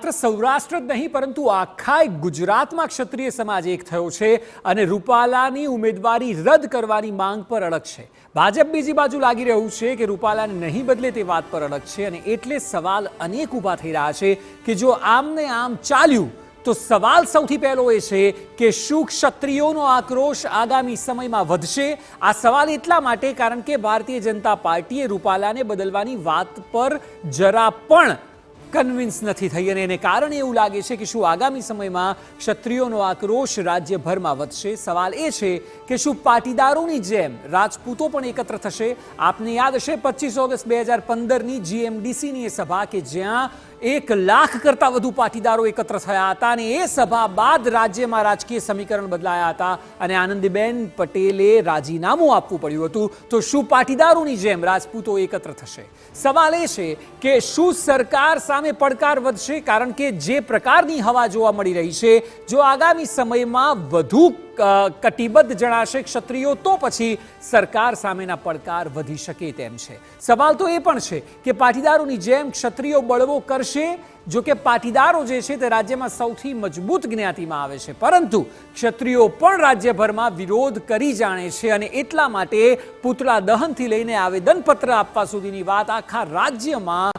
માત્ર સૌરાષ્ટ્ર જ નહીં પરંતુ આખા ગુજરાતમાં ક્ષત્રિય સમાજ એક થયો છે અને રૂપાલાની ઉમેદવારી રદ કરવાની માંગ પર અડગ છે. ભાજપ બીજી બાજુ લાગી રહ્યું છે કે રૂપાલાને નહીં બદલે તે વાત પર અડગ છે અને એટલે સવાલ અનેક ઊભા થઈ રહ્યા છે કે જો આમને આમ ચાલ્યું તો સવાલ સૌથી પહેલો એ છે કે શું ક્ષત્રિયોનો આક્રોશ આગામી સમયમાં વધશે? આ સવાલ એટલા માટે કારણ કે ભારતીય જનતા પાર્ટીએ રૂપાલાને બદલવાની વાત પર જરા પણ કન્વિન્સ નથી થઈ અને એને કારણે એવું લાગે છે કે શું આગામી સમયમાં ક્ષત્રિયોનો આક્રોશ રાજ્યભરમાં વધશે? સવાલ એ છે કે શું પાટીદારોની જેમ રાજપૂતો પણ એકત્ર થશે? આપને યાદ હશે 25 ઓગસ્ટ 2015ની જીએમડીસીની એ સભા કે જ્યાં 1 લાખ કરતાં વધુ પાટીદારો એકત્ર થયા હતા અને એ સભા બાદ રાજ્યમાં રાજકીય સમીકરણ બદલાયા હતા અને આનંદીબેન પટેલે રાજીનામું આપવું પડ્યું હતું. તો શું પાટીદારોની જેમ રાજપૂતો એકત્ર થશે? સવાલ એ છે કે શું સરકાર સામે પડકાર વધશે? કારણ કે જે પ્રકારની હવા જોવા મળી રહી છે, જો આગામી સમયમાં વધુ કટિબદ્ધ જણાશે ક્ષત્રિયો તો પછી સરકાર સામેના પડકાર વધી શકે તેમ છે. સવાલ તો એ પણ છે કે પાટીદારોની જેમ ક્ષત્રિયો બળવો કરશે. જો કે પાટીદારો જે છે તે રાજ્યમાં સૌથી મજબૂત જ્ઞાતિમાં આવે છે, પરંતુ ક્ષત્રિયો પણ રાજ્યભરમાં વિરોધ કરી જાણે છે અને એટલા માટે પૂતળા દહનથી લઈને આવેદનપત્ર આપવા સુધીની વાત આખા રાજ્યમાં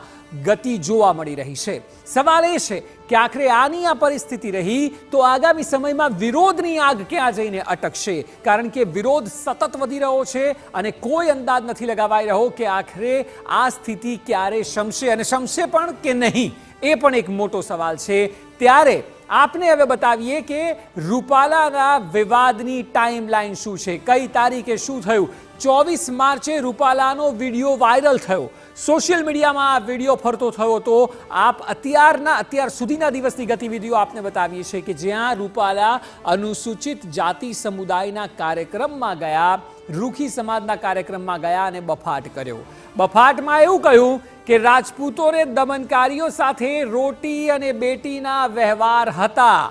ગતિ જોવા મળી રહી છે. સવાલ એ છે કે આખરે આની આ પરિસ્થિતિ રહી તો આગામી સમયમાં વિરોધની આગ ક્યાં જઈને અટકશે? કારણ કે વિરોધ સતત વધી રહ્યો છે અને કોઈ અંદાજ નથી લગાવાઈ રહ્યો કે આખરે આ સ્થિતિ ક્યારે શમશે અને શમશે પણ કે નહીં, એ પણ એક મોટો સવાલ છે. ત્યારે આપને હવે બતાવીએ કે રૂપાલાના વિવાદની ટાઈમલાઈન શું છે, કઈ તારીખે શું થયું. 24 માર્ચે રૂપાલાનો વિડીયો વાયરલ થયો, સોશિયલ મીડિયામાં આ વિડીયો ફરતો થયો તો આપ અત્યાર સુધીના દિવસની ગતિવિધિઓ આપને બતાવીએ છીએ કે જ્યાં રૂપાલા અનુસૂચિત જાતિ સમુદાયના કાર્યક્રમમાં ગયા, રૂખી સમાજના કાર્યક્રમમાં ગયા અને બફાટ કર્યો. બફાટમાં એવું કહ્યું કે રાજપૂતોને દમનકારીઓ સાથે રોટી અને બેટીના વ્યવહાર હતા.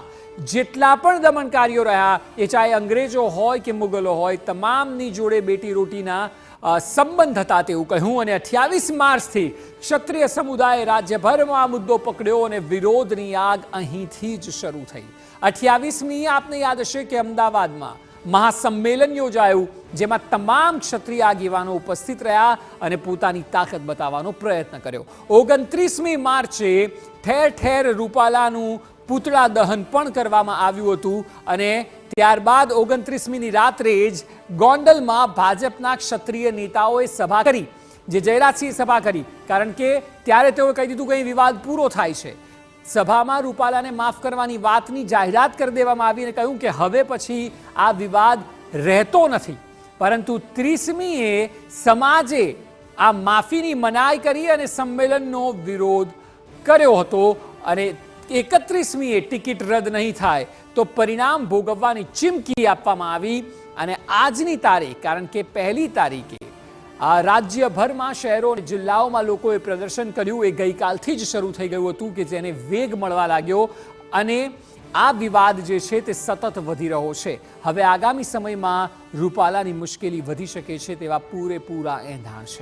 જેટલા પણ દમનકારીઓ રહ્યા એ ચાહે અંગ્રેજો હોય કે મુગલો હોય, તમામની જોડે બેટી રોટીના સંબંધ હતા તેવું કહ્યું. અને 28 માર્ચથી ક્ષત્રિય સમુદાય રાજ્યભરમાં મુદ્દો પકડ્યો અને વિરોધની આગ અહીંથી જ શરૂ થઈ. 28મી આપને યાદ હશે કે અમદાવાદમાં મહાસંમેલન યોજાયું જેમાં તમામ ક્ષત્રિય આગેવાનો ઉપસ્થિત રહ્યા અને પોતાની તાકાત બતાવવાનો પ્રયત્ન કર્યો. 29મી માર્ચે ઠેર ઠેર રૂપાલાનું પૂતળા દહન પણ કરવામાં આવ્યું હતું અને ત્યારબાદ 29મીની રાત્રે જ ગોંડલમાં ભાજપના ક્ષત્રિય નેતાઓએ સભા કરી, જે જયરાજસિંહ સભા કરી, કારણ કે ત્યારે તેઓએ કહી દીધું કે અહીં વિવાદ પૂરો થાય છે. સભામાં રૂપાલાને માફ કરવાની વાતની જાહેરાત કરી દેવામાં આવી અને કહ્યું કે હવે પછી આ વિવાદ રહેતો નથી. પરંતુ 30મીએ સમાજે આ માફીની મનાઈ કરી અને સંમેલનનો વિરોધ કર્યો હતો અને 31મીએ ટિકિટ રદ નહીં થાય તો પરિણામ ભોગવવાની ચીમકી આપવામાં આવી. અને આજની તારીખ, કારણ કે 1લી તારીખે રાજ્યભરમાં શહેરો અને જિલ્લાઓમાં લોકોએ પ્રદર્શન કર્યું, એ ગઈકાલથી જ શરૂ થઈ ગયું હતું કે જેને વેગ મળવા લાગ્યો અને આ વિવાદ જે છે તે સતત વધી રહ્યો છે. હવે આગામી સમયમાં રૂપાલાની મુશ્કેલી વધી શકે છે તેવા પૂરેપૂરા એંધાણ છે.